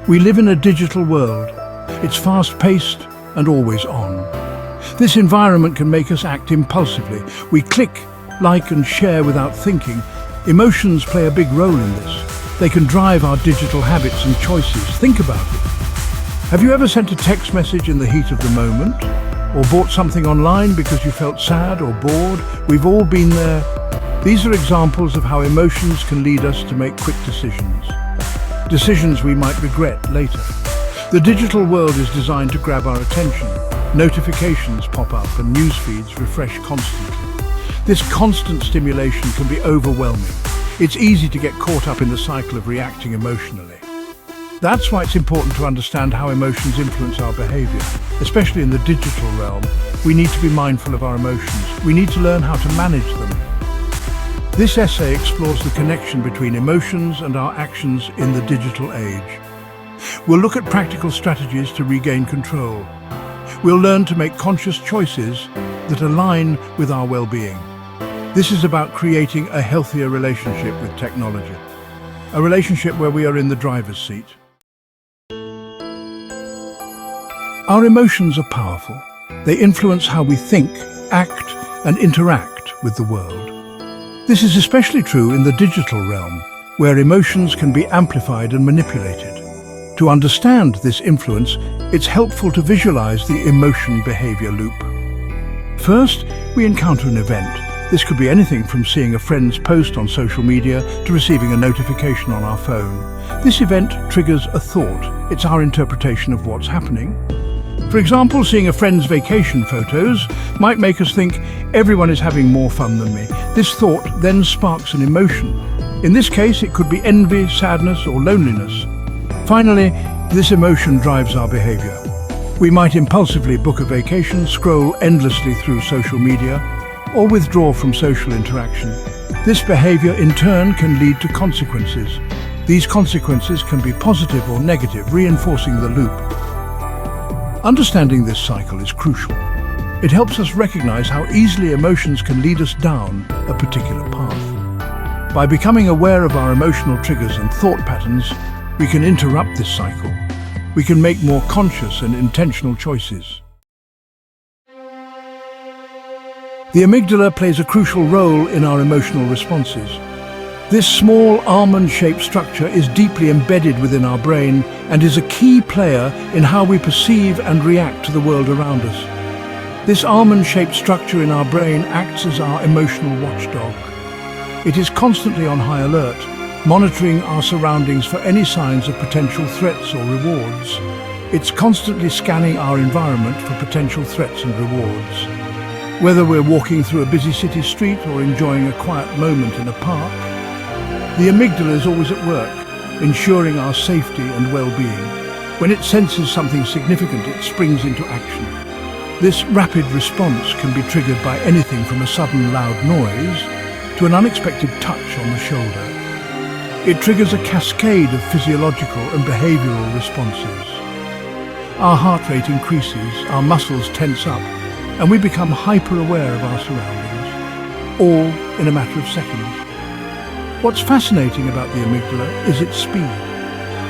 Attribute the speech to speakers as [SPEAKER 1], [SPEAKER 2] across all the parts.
[SPEAKER 1] We live in a digital world. It's fast-paced and always on. This environment can make us act impulsively. We click, like and share without thinking. Emotions play a big role in this. They can drive our digital habits and choices. Think about it. Have you ever sent a text message in the heat of the moment? Or bought something online because you felt sad or bored? We've all been there. These are examples of how emotions can lead us to make quick decisions. Decisions we might regret later. The digital world is designed to grab our attention. Notifications pop up and news feeds refresh constantly. This constant stimulation can be overwhelming. It's easy to get caught up in the cycle of reacting emotionally. That's why it's important to understand how emotions influence our behaviour. Especially in the digital realm, we need to be mindful of our emotions. We need to learn how to manage them. This essay explores the connection between emotions and our actions in the digital age. We'll look at practical strategies to regain control. We'll learn to make conscious choices that align with our well-being. This is about creating a healthier relationship with technology. A relationship where we are in the driver's seat. Our emotions are powerful. They influence how we think, act, and interact with the world. This is especially true in the digital realm, where emotions can be amplified and manipulated. To understand this influence, it's helpful to visualize the emotion-behavior loop. First, we encounter an event. This could be anything from seeing a friend's post on social media to receiving a notification on our phone. This event triggers a thought. It's our interpretation of what's happening. For example, seeing a friend's vacation photos might make us think everyone is having more fun than me. This thought then sparks an emotion. In this case, it could be envy, sadness, or loneliness. Finally, this emotion drives our behavior. We might impulsively book a vacation, scroll endlessly through social media, or withdraw from social interaction. This behavior, in turn, can lead to consequences. These consequences can be positive or negative, reinforcing the loop. Understanding this cycle is crucial. It helps us recognize how easily emotions can lead us down a particular path. By becoming aware of our emotional triggers and thought patterns, we can interrupt this cycle. We can make more conscious and intentional choices. The amygdala plays a crucial role in our emotional responses. This small almond-shaped structure is deeply embedded within our brain and is a key player in how we perceive and react to the world around us. This almond-shaped structure in our brain acts as our emotional watchdog. It is constantly on high alert, monitoring our surroundings for any signs of potential threats or rewards. It's constantly scanning our environment for potential threats and rewards. Whether we're walking through a busy city street or enjoying a quiet moment in a park, the amygdala is always at work, ensuring our safety and well-being. When it senses something significant, it springs into action. This rapid response can be triggered by anything from a sudden loud noise to an unexpected touch on the shoulder. It triggers a cascade of physiological and behavioral responses. Our heart rate increases, our muscles tense up, and we become hyper-aware of our surroundings, all in a matter of seconds. What's fascinating about the amygdala is its speed.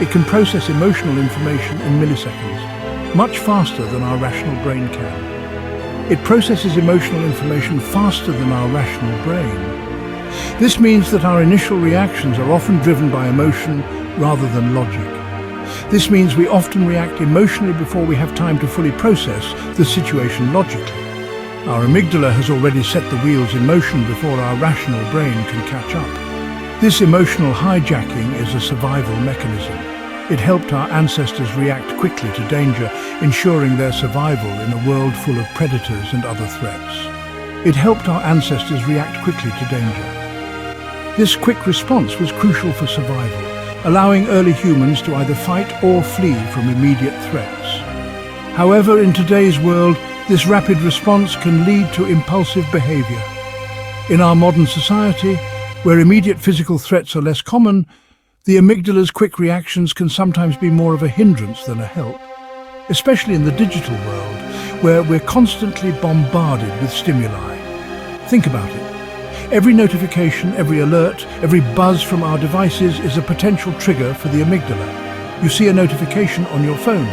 [SPEAKER 1] It can process emotional information in milliseconds, much faster than our rational brain can. It processes emotional information faster than our rational brain. This means that our initial reactions are often driven by emotion rather than logic. This means we often react emotionally before we have time to fully process the situation logically. Our amygdala has already set the wheels in motion before our rational brain can catch up. This emotional hijacking is a survival mechanism. It helped our ancestors react quickly to danger, ensuring their survival in a world full of predators and other threats. It helped our ancestors react quickly to danger. This quick response was crucial for survival, allowing early humans to either fight or flee from immediate threats. However, in today's world, this rapid response can lead to impulsive behavior. In our modern society, where immediate physical threats are less common, the amygdala's quick reactions can sometimes be more of a hindrance than a help, especially in the digital world, where we're constantly bombarded with stimuli. Think about it. Every notification, every alert, every buzz from our devices is a potential trigger for the amygdala. You see a notification on your phone.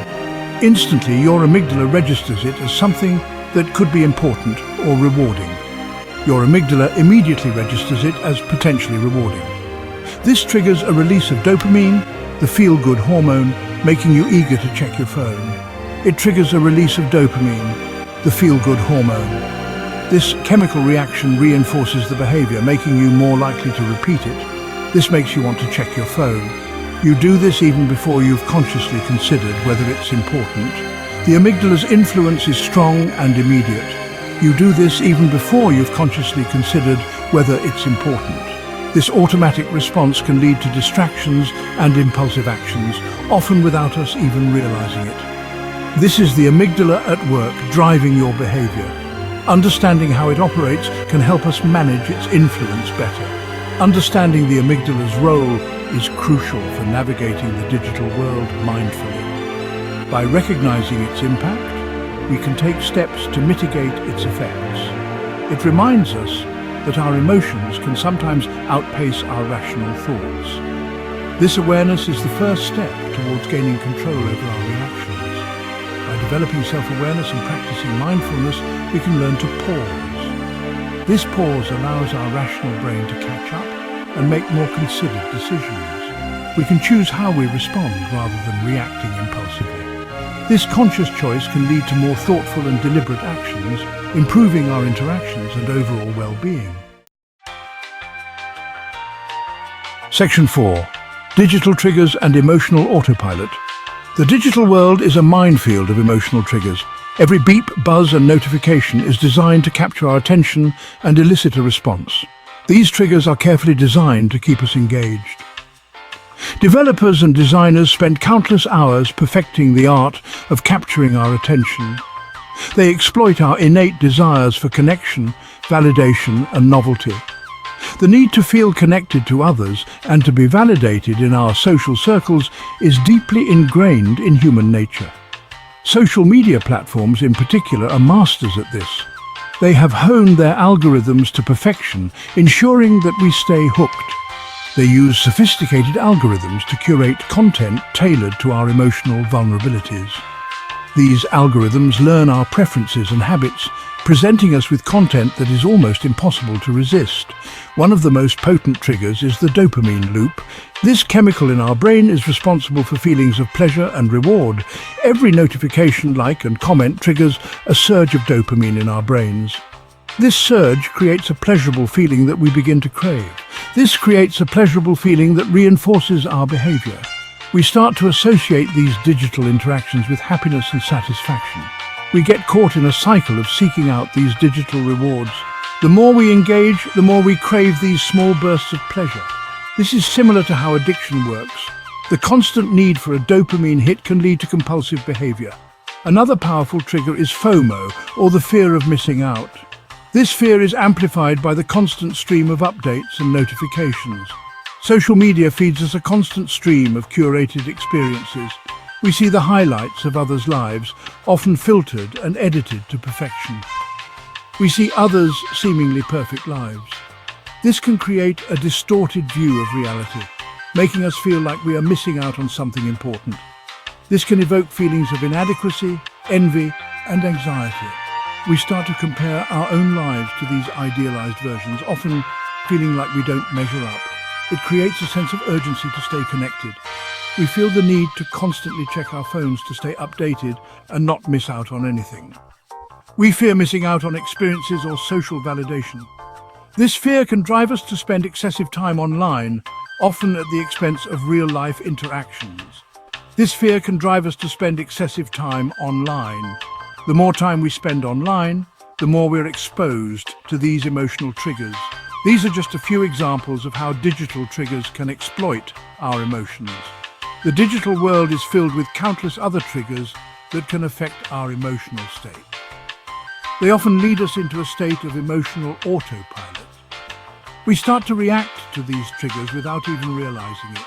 [SPEAKER 1] Instantly, your amygdala registers it as something that could be important or rewarding. Your amygdala immediately registers it as potentially rewarding. This triggers a release of dopamine, the feel-good hormone, making you eager to check your phone. It triggers a release of dopamine, the feel-good hormone. This chemical reaction reinforces the behavior, making you more likely to repeat it. This makes you want to check your phone. You do this even before you've consciously considered whether it's important. The amygdala's influence is strong and immediate. You do this even before you've consciously considered whether it's important. This automatic response can lead to distractions and impulsive actions, often without us even realizing it. This is the amygdala at work driving your behavior. Understanding how it operates can help us manage its influence better. Understanding the amygdala's role is crucial for navigating the digital world mindfully. By recognizing its impact, we can take steps to mitigate its effects. It reminds us that our emotions can sometimes outpace our rational thoughts. This awareness is the first step towards gaining control over our reactions. By developing self-awareness and practicing mindfulness, we can learn to pause. This pause allows our rational brain to catch up and make more considered decisions. We can choose how we respond rather than reacting impulsively. This conscious choice can lead to more thoughtful and deliberate actions, improving our interactions and overall well-being. Section 4. Digital triggers and emotional autopilot. The digital world is a minefield of emotional triggers. Every beep, buzz and notification is designed to capture our attention and elicit a response. These triggers are carefully designed to keep us engaged. Developers and designers spend countless hours perfecting the art of capturing our attention. They exploit our innate desires for connection, validation and novelty. The need to feel connected to others and to be validated in our social circles is deeply ingrained in human nature. Social media platforms in particular are masters at this. They have honed their algorithms to perfection, ensuring that we stay hooked. They use sophisticated algorithms to curate content tailored to our emotional vulnerabilities. These algorithms learn our preferences and habits, presenting us with content that is almost impossible to resist. One of the most potent triggers is the dopamine loop. This chemical in our brain is responsible for feelings of pleasure and reward. Every notification, like and comment triggers a surge of dopamine in our brains. This surge creates a pleasurable feeling that we begin to crave. This creates a pleasurable feeling that reinforces our behavior. We start to associate these digital interactions with happiness and satisfaction. We get caught in a cycle of seeking out these digital rewards. The more we engage, the more we crave these small bursts of pleasure. This is similar to how addiction works. The constant need for a dopamine hit can lead to compulsive behavior. Another powerful trigger is FOMO, or the fear of missing out. This fear is amplified by the constant stream of updates and notifications. Social media feeds us a constant stream of curated experiences. We see the highlights of others' lives, often filtered and edited to perfection. We see others' seemingly perfect lives. This can create a distorted view of reality, making us feel like we are missing out on something important. This can evoke feelings of inadequacy, envy, and anxiety. We start to compare our own lives to these idealized versions, often feeling like we don't measure up. It creates a sense of urgency to stay connected. We feel the need to constantly check our phones to stay updated and not miss out on anything. We fear missing out on experiences or social validation. This fear can drive us to spend excessive time online, often at the expense of real-life interactions. This fear can drive us to spend excessive time online. The more time we spend online, the more we're exposed to these emotional triggers. These are just a few examples of how digital triggers can exploit our emotions. The digital world is filled with countless other triggers that can affect our emotional state. They often lead us into a state of emotional autopilot. We start to react to these triggers without even realizing it.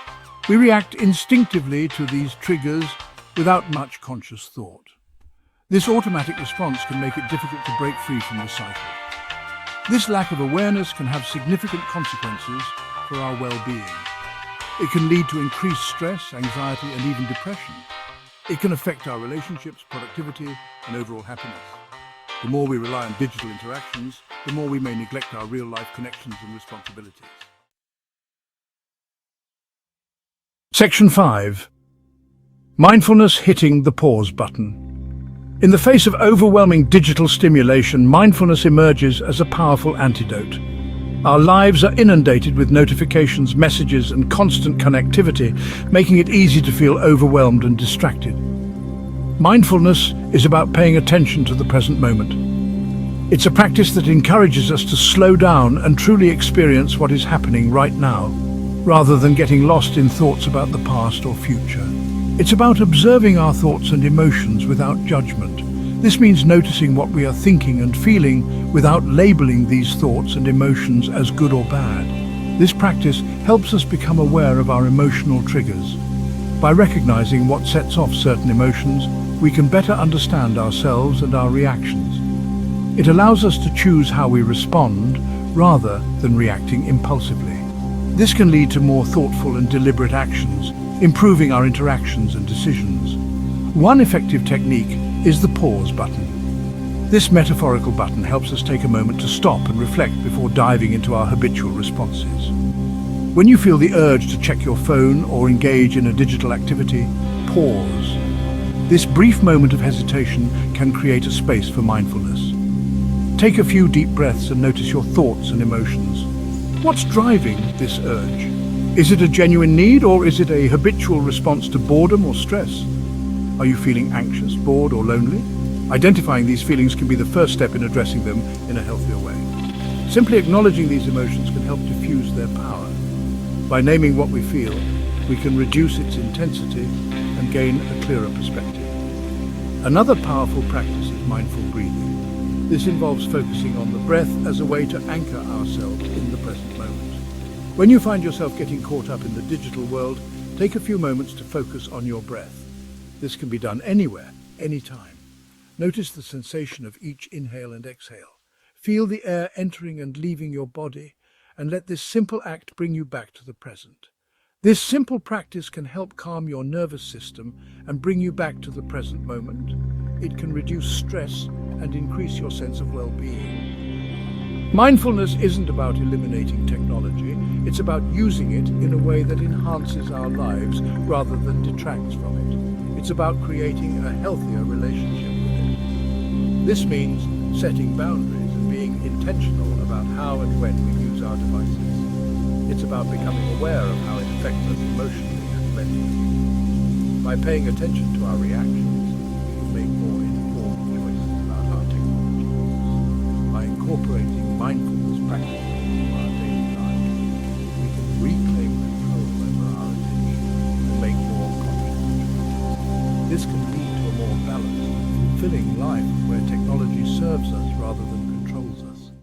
[SPEAKER 1] We react instinctively to these triggers without much conscious thought. This automatic response can make it difficult to break free from the cycle. This lack of awareness can have significant consequences for our well-being. It can lead to increased stress, anxiety, and even depression. It can affect our relationships, productivity, and overall happiness. The more we rely on digital interactions, the more we may neglect our real-life connections and responsibilities. Section 5. Mindfulness hitting the pause button. In the face of overwhelming digital stimulation, mindfulness emerges as a powerful antidote. Our lives are inundated with notifications, messages, and constant connectivity, making it easy to feel overwhelmed and distracted. Mindfulness is about paying attention to the present moment. It's a practice that encourages us to slow down and truly experience what is happening right now, rather than getting lost in thoughts about the past or future. It's about observing our thoughts and emotions without judgment. This means noticing what we are thinking and feeling without labeling these thoughts and emotions as good or bad. This practice helps us become aware of our emotional triggers. By recognizing what sets off certain emotions, we can better understand ourselves and our reactions. It allows us to choose how we respond rather than reacting impulsively. This can lead to more thoughtful and deliberate actions, improving our interactions and decisions. One effective technique is the pause button. This metaphorical button helps us take a moment to stop and reflect before diving into our habitual responses. When you feel the urge to check your phone or engage in a digital activity, pause. This brief moment of hesitation can create a space for mindfulness. Take a few deep breaths and notice your thoughts and emotions. What's driving this urge? Is it a genuine need, or is it a habitual response to boredom or stress? Are you feeling anxious, bored, or lonely? Identifying these feelings can be the first step in addressing them in a healthier way. Simply acknowledging these emotions can help diffuse their power. By naming what we feel, we can reduce its intensity and gain a clearer perspective. Another powerful practice is mindful breathing. This involves focusing on the breath as a way to anchor ourselves in the present moment. When you find yourself getting caught up in the digital world, take a few moments to focus on your breath. This can be done anywhere, anytime. Notice the sensation of each inhale and exhale. Feel the air entering and leaving your body, and let this simple act bring you back to the present. This simple practice can help calm your nervous system and bring you back to the present moment. It can reduce stress and increase your sense of well-being. Mindfulness isn't about eliminating technology, it's about using it in a way that enhances our lives rather than detracts from it. It's about creating a healthier relationship with it. This means setting boundaries and being intentional about how and when we use our devices. It's about becoming aware of how it affects us emotionally and mentally. By paying attention to our reactions, we can make more informed choices about our technology use. By incorporating mindfulness practices into our daily lives, we can reclaim control over our attention and make more conscious choices. This can lead to a more balanced, fulfilling life where technology serves us rather than controls us.